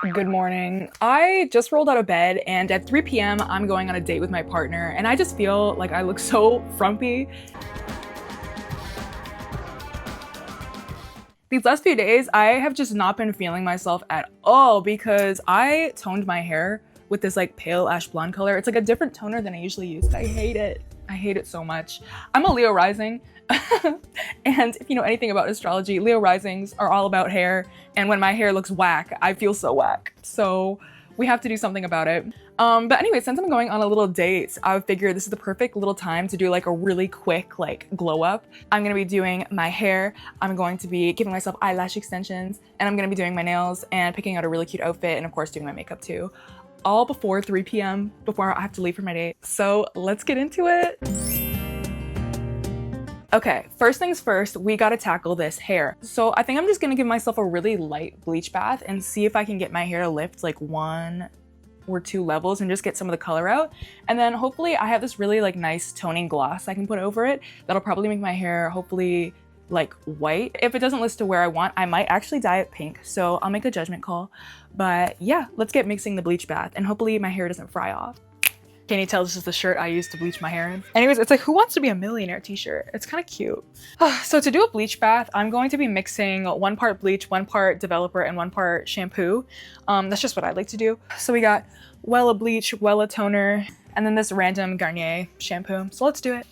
Good morning. I just rolled out of bed and at 3 p.m. I'm going on a date with my partner and I just feel like I look so frumpy. These last few days, I have just not been feeling myself at all because I toned my hair with this like pale ash blonde color. It's like a different toner than I usually use and I hate it. I hate it so much. I'm a Leo rising. And if you know anything about astrology, Leo risings are all about hair. And when my hair looks whack, I feel so whack. So we have to do something about it. But anyway, since I'm going on a little date, I figured this is the perfect little time to do like a really quick like glow up. I'm gonna be doing my hair. I'm going to be giving myself eyelash extensions and I'm gonna be doing my nails and picking out a really cute outfit and of course doing my makeup too. All before 3 p.m. before I have to leave for my date. So let's get into it. Okay, first things first, we gotta tackle this hair. So I think I'm just gonna give myself a really light bleach bath and see if I can get my hair to lift like 1 or 2 levels and just get some of the color out. And then hopefully I have this really like nice toning gloss I can put over it. That'll probably make my hair hopefully like white. If it doesn't list to where I want, I might actually dye it pink. So I'll make a judgment call. But yeah, let's get mixing the bleach bath and hopefully my hair doesn't fry off. Can you tell this is the shirt I used to bleach my hair in? Anyways, it's like Who Wants to Be a Millionaire t-shirt. It's kind of cute. So to do a bleach bath, I'm going to be mixing 1 part bleach, 1 part developer, and 1 part shampoo. That's just what I like to do. So we got Wella bleach, Wella toner, and then this random Garnier shampoo. So let's do it.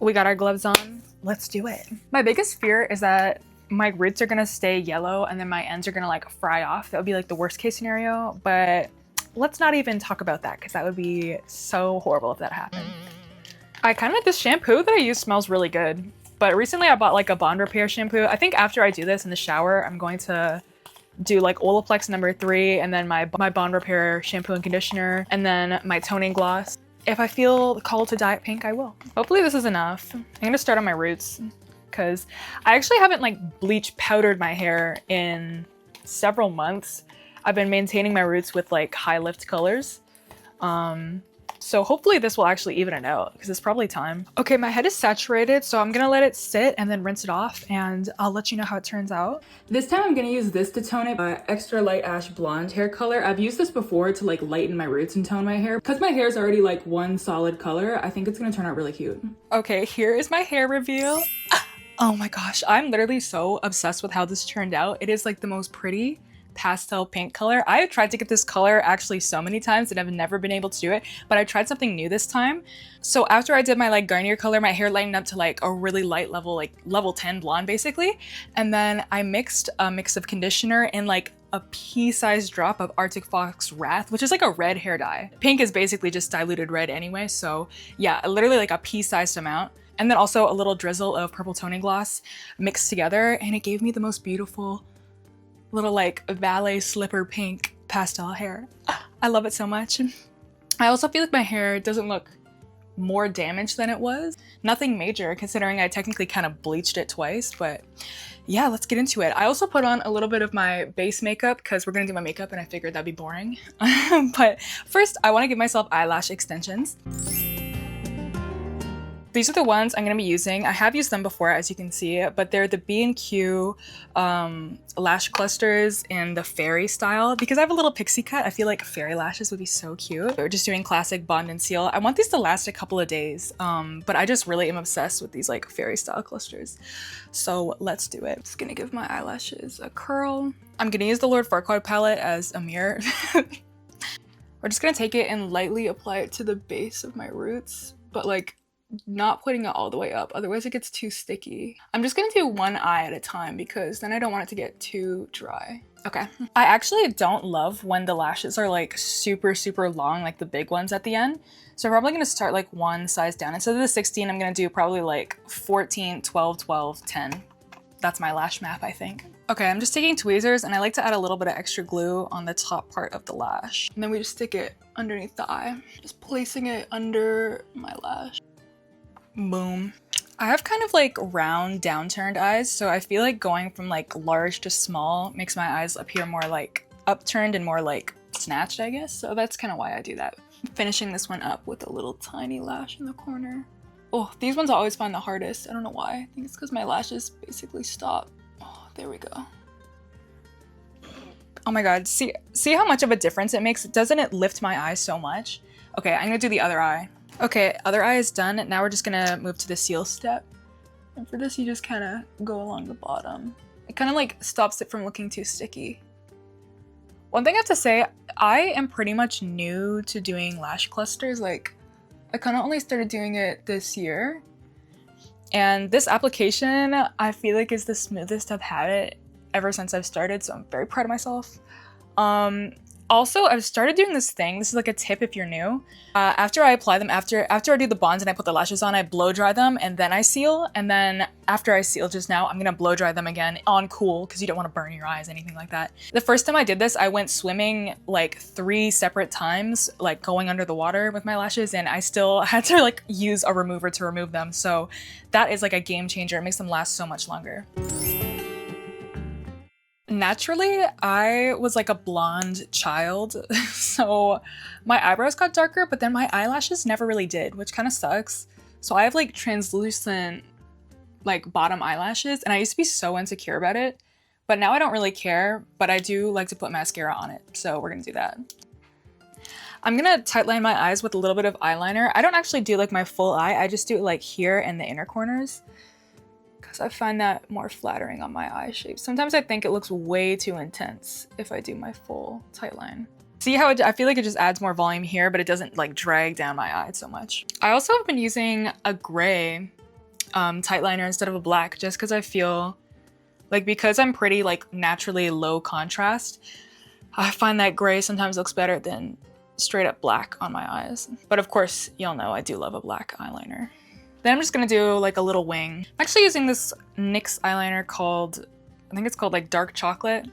We got our gloves on. Let's do it. My biggest fear is that my roots are gonna stay yellow and then my ends are gonna like fry off. That would be like the worst case scenario, but let's not even talk about that because that would be so horrible if that happened. I kind of like this shampoo that I use smells really good, but recently I bought like a bond repair shampoo. I think after I do this in the shower, I'm going to do like Olaplex number 3 and then my bond repair shampoo and conditioner and then my toning gloss. If I feel called to dye it pink, I will. Hopefully this is enough. I'm gonna start on my roots because I actually haven't like bleach powdered my hair in several months. I've been maintaining my roots with like high lift colors. So hopefully this will actually even it out because it's probably time. Okay, my head is saturated, so I'm gonna let it sit and then rinse it off and I'll let you know how it turns out. This time I'm gonna use this to tone it, extra light ash blonde hair color. I've used this before to like lighten my roots and tone my hair. Because my hair is already like one solid color, I think it's gonna turn out really cute. Okay, here is my hair reveal. Oh my gosh, I'm literally so obsessed with how this turned out. It is like the most pretty pastel pink color. I have tried to get this color actually so many times and I've never been able to do it, but I tried something new this time. So after I did my like Garnier color, my hair lightened up to like a really light level, like level 10 blonde basically. And then I mixed a mix of conditioner in like a pea-sized drop of Arctic Fox Wrath, which is like a red hair dye. Pink is basically just diluted red anyway. So yeah, literally like a pea-sized amount. And then also a little drizzle of purple toning gloss mixed together. And it gave me the most beautiful little like ballet slipper pink pastel hair. I love it so much. I also feel like my hair doesn't look more damaged than it was. Nothing major considering I technically kind of bleached it twice, but yeah, let's get into it. I also put on a little bit of my base makeup because we're gonna do my makeup and I figured that'd be boring. But first I want to give myself eyelash extensions. These are the ones I'm going to be using. I have used them before, as you can see, but they're the B&Q lash clusters in the fairy style. Because I have a little pixie cut, I feel like fairy lashes would be so cute. We're just doing classic bond and seal. I want these to last a couple of days, but I just really am obsessed with these like fairy style clusters. So let's do it. Just gonna give my eyelashes a curl. I'm gonna use the Lord Farquaad palette as a mirror. We're just gonna take it and lightly apply it to the base of my roots, but like not putting it all the way up, otherwise it gets too sticky. I'm just gonna do one eye at a time because then I don't want it to get too dry. Okay. I actually don't love when the lashes are like super long, like the big ones at the end. So I'm probably gonna start like 1 size down. Instead of the 16, I'm gonna do probably like 14, 12, 12, 10. That's my lash map, I think. Okay, I'm just taking tweezers and I like to add a little bit of extra glue on the top part of the lash. And then we just stick it underneath the eye. Just placing it under my lash. Boom. I have kind of like round downturned eyes, so I feel like going from like large to small makes my eyes appear more like upturned and more like snatched, I guess. So that's kind of why I do that. Finishing this one up with a little tiny lash in the corner. Oh, these ones I always find the hardest. I don't know why. I think it's because my lashes basically stop. Oh, there we go. Oh my god, see how much of a difference it makes? Doesn't it lift my eye so much? Okay, I'm gonna do the other eye. Okay, other eye is done. Now we're just gonna move to the seal step. And for this, you just kind of go along the bottom. It kind of like stops it from looking too sticky. One thing I have to say, I am pretty much new to doing lash clusters. Like, I kind of only started doing it this year. And this application, I feel like is the smoothest I've had it ever since I've started, so I'm very proud of myself. Also, I've started doing this thing. This is like a tip if you're new. After I apply them, after I do the bonds and I put the lashes on, I blow dry them and then I seal. And then after I seal just now, I'm gonna blow dry them again on cool because you don't want to burn your eyes, anything like that. The first time I did this, I went swimming like 3 separate times, like going under the water with my lashes, and I still had to like use a remover to remove them. So that is like a game changer. It makes them last so much longer. Naturally, I was like a blonde child, so my eyebrows got darker, but then my eyelashes never really did, which kind of sucks. So I have like translucent like bottom eyelashes, and I used to be so insecure about it, but now I don't really care, but I do like to put mascara on it, so we're gonna do that. I'm gonna tightline my eyes with a little bit of eyeliner. I don't actually do like my full eye, I just do it like here and the inner corners, because I find that more flattering on my eye shape. Sometimes I think it looks way too intense if I do my full tight line. See how I feel like it just adds more volume here, but it doesn't like drag down my eye so much. I also have been using a gray tight liner instead of a black, just because I feel like, because I'm pretty like naturally low contrast, I find that gray sometimes looks better than straight up black on my eyes. But of course, y'all know I do love a black eyeliner. Then I'm just gonna do like a little wing. I'm actually using this NYX eyeliner called, I think it's called like Dark Chocolate.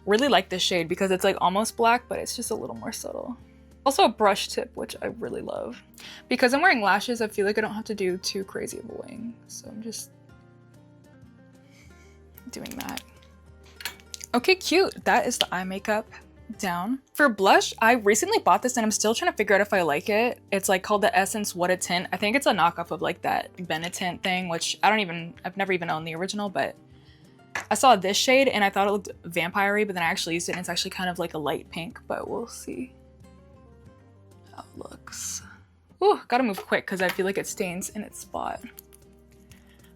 Really like this shade because it's like almost black, but it's just a little more subtle. Also a brush tip, which I really love. Because I'm wearing lashes, I feel like I don't have to do too crazy of a wing. So I'm just doing that. Okay, cute. That is the eye makeup down. For blush, I recently bought this and I'm still trying to figure out if I like it. It's like called the Essence What a Tint. I think it's a knockoff of like that Benetint thing, which I've never even owned the original, but I saw this shade and I thought it looked vampire-y, but then I actually used it and it's actually kind of like a light pink, but we'll see how it looks. Ooh, gotta move quick because I feel like it stains in its spot.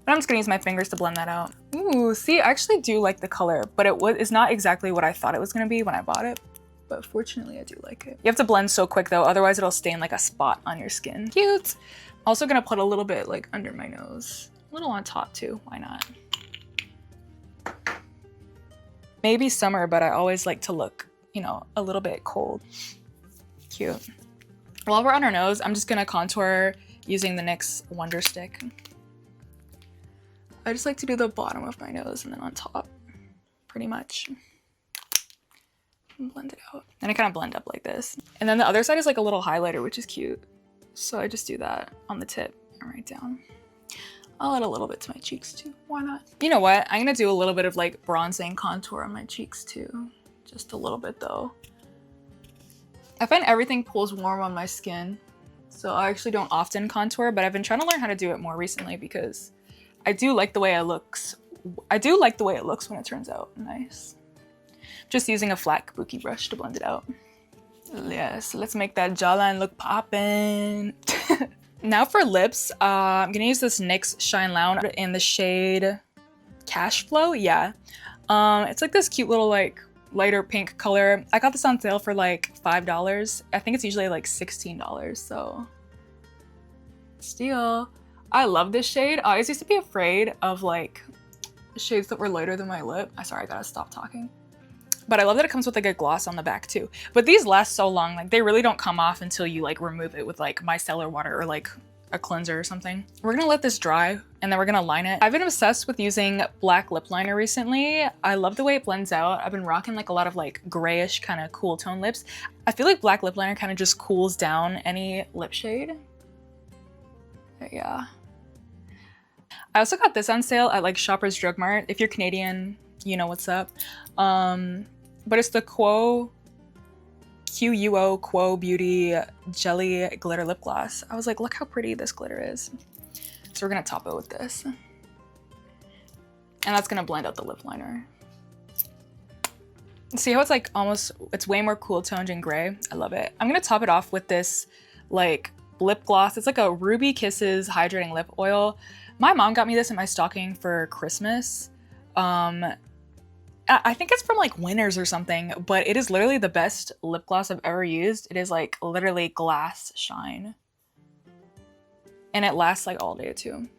But I'm just gonna use my fingers to blend that out. Ooh, see, I actually do like the color, but it's not exactly what I thought it was gonna be when I bought it. But fortunately, I do like it. You have to blend so quick though, otherwise it'll stain like a spot on your skin. Cute! Also gonna put a little bit like under my nose. A little on top too, why not? Maybe summer, but I always like to look, you know, a little bit cold. Cute. While we're on our nose, I'm just gonna contour using the NYX Wonder Stick. I just like to do the bottom of my nose and then on top, pretty much. And blend it out. And I kind of blend up like this. And then the other side is like a little highlighter, which is cute. So I just do that on the tip and right down. I'll add a little bit to my cheeks too, why not? You know what, I'm gonna do a little bit of like bronzing contour on my cheeks too. Just a little bit though. I find everything pulls warm on my skin. So I actually don't often contour, but I've been trying to learn how to do it more recently because I do like the way it looks. I do like the way it looks when it turns out nice. Just using a flat kabuki brush to blend it out. Yes, let's make that jawline look poppin'. Now for lips, I'm gonna use this NYX Shine Lounge in the shade Cash Flow. Yeah, it's like this cute little like lighter pink color. I got this on sale for like $5. I think it's usually like $16, so steal. I love this shade. I always used to be afraid of like shades that were lighter than my lip. Sorry, I gotta stop talking. But I love that it comes with like a gloss on the back too. But these last so long, like they really don't come off until you like remove it with like micellar water or like a cleanser or something. We're gonna let this dry and then we're gonna line it. I've been obsessed with using black lip liner recently. I love the way it blends out. I've been rocking like a lot of like grayish kind of cool tone lips. I feel like black lip liner kind of just cools down any lip shade. But yeah. I also got this on sale at like Shoppers Drug Mart. If you're Canadian, you know what's up. But it's the Quo Beauty Jelly Glitter Lip Gloss. I was like, look how pretty this glitter is. So we're gonna top it with this. And that's gonna blend out the lip liner. See how it's like almost, it's way more cool toned and gray. I love it. I'm gonna top it off with this like lip gloss. It's like a Ruby Kisses hydrating lip oil. My mom got me this in my stocking for Christmas. I think it's from like Winners or something, but it is literally the best lip gloss I've ever used. It is like literally glass shine. And it lasts like all day too.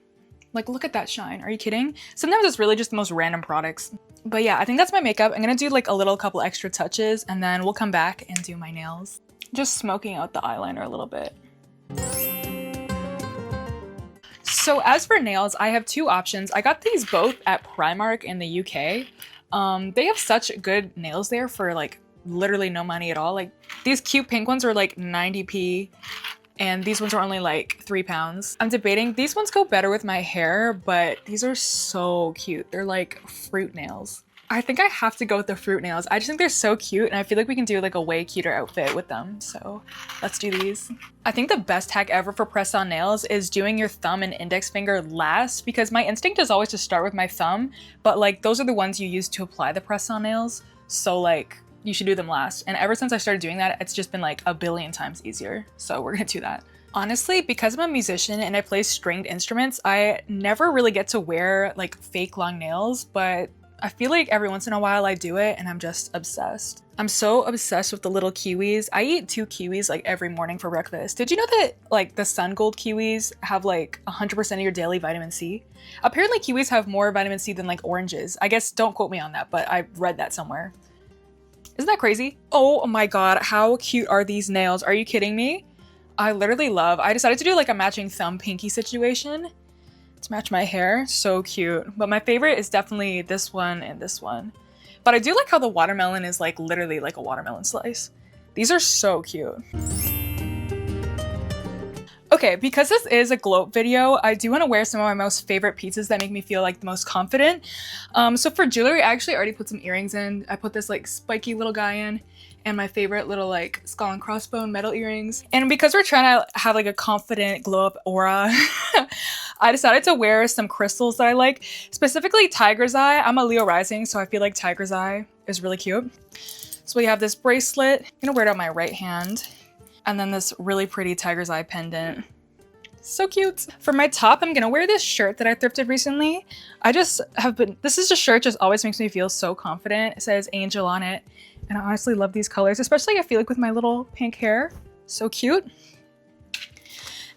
Like, look at that shine. Are you kidding? Sometimes it's really just the most random products. But yeah, I think that's my makeup. I'm gonna do like a couple extra touches and then we'll come back and do my nails. Just smoking out the eyeliner a little bit. So as for nails, I have two options. I got these both at Primark in the UK. They have such good nails there for like literally no money at all. Like these cute pink ones are like 90p. And these ones are only like £3. I'm debating, these ones go better with my hair, but these are so cute. They're like fruit nails. I think I have to go with the fruit nails. I just think they're so cute and I feel like we can do like a way cuter outfit with them. So let's do these. I think the best hack ever for press on nails is doing your thumb and index finger last, because my instinct is always to start with my thumb, but like those are the ones you use to apply the press on nails. So like, you should do them last. And ever since I started doing that, it's just been like a billion times easier. So we're gonna do that. Honestly, because I'm a musician and I play stringed instruments, I never really get to wear like fake long nails, but I feel like every once in a while I do it and I'm just obsessed. I'm so obsessed with the little kiwis. I eat 2 kiwis like every morning for breakfast. Did you know that like the Sun Gold kiwis have like 100% of your daily vitamin C? Apparently kiwis have more vitamin C than like oranges. I guess don't quote me on that, but I read that somewhere. Isn't that crazy? Oh my god, how cute are these nails? Are you kidding me? I decided to do like a matching thumb pinky situation to match my hair. So cute. But my favorite is definitely this one and this one. But I do like how the watermelon is like literally like a watermelon slice. These are so cute. Okay, because this is a glow up video, I do want to wear some of my most favorite pieces that make me feel like the most confident. So for jewelry, I actually already put some earrings in. I put this like spiky little guy in and my favorite little like skull and crossbone metal earrings. And because we're trying to have like a confident glow up aura, I decided to wear some crystals that I like, specifically Tiger's Eye. I'm a Leo rising, so I feel like Tiger's Eye is really cute. So we have this bracelet. I'm gonna wear it on my right hand. And then this really pretty Tiger's Eye pendant. So cute. For my top, I'm gonna wear this shirt that I thrifted recently. This is a shirt just always makes me feel so confident. It says Angel on it. And I honestly love these colors, especially I feel like with my little pink hair. So cute.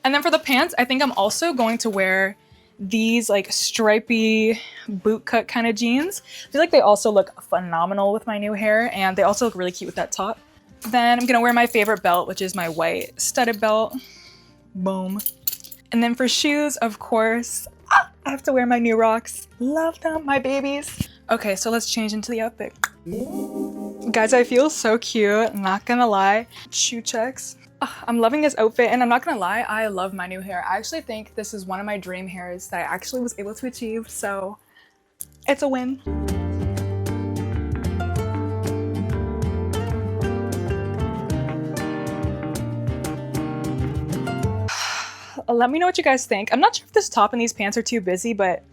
And then for the pants, I think I'm also going to wear these like stripy boot cut kind of jeans. I feel like they also look phenomenal with my new hair and they also look really cute with that top. Then I'm gonna wear my favorite belt, which is my white studded belt. Boom. And then for shoes, of course, I have to wear my new rocks. Love them, my babies. Okay, so let's change into the outfit. Guys, I feel so cute, I'm not gonna lie. Shoe checks. I'm loving this outfit and I'm not gonna lie, I love my new hair. I actually think this is one of my dream hairs that I actually was able to achieve, so it's a win. Let me know what you guys think. I'm not sure if this top and these pants are too busy, but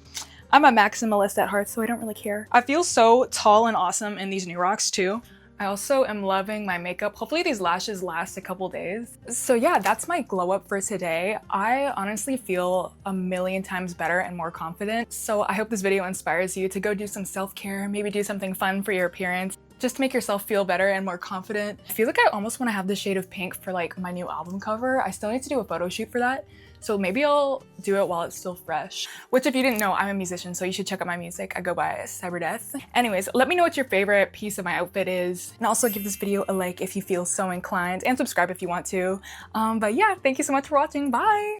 I'm a maximalist at heart, so I don't really care. I feel so tall and awesome in these new rocks too. I also am loving my makeup. Hopefully these lashes last a couple days. So yeah, that's my glow up for today. I honestly feel a million times better and more confident. So I hope this video inspires you to go do some self-care, maybe do something fun for your appearance, just to make yourself feel better and more confident. I feel like I almost want to have the shade of pink for like my new album cover. I still need to do a photo shoot for that. So maybe I'll do it while it's still fresh. Which if you didn't know, I'm a musician, so you should check out my music. I go by Cyberdeath. Anyways, let me know what your favorite piece of my outfit is. And also give this video a like if you feel so inclined and subscribe if you want to. But yeah, thank you so much for watching. Bye!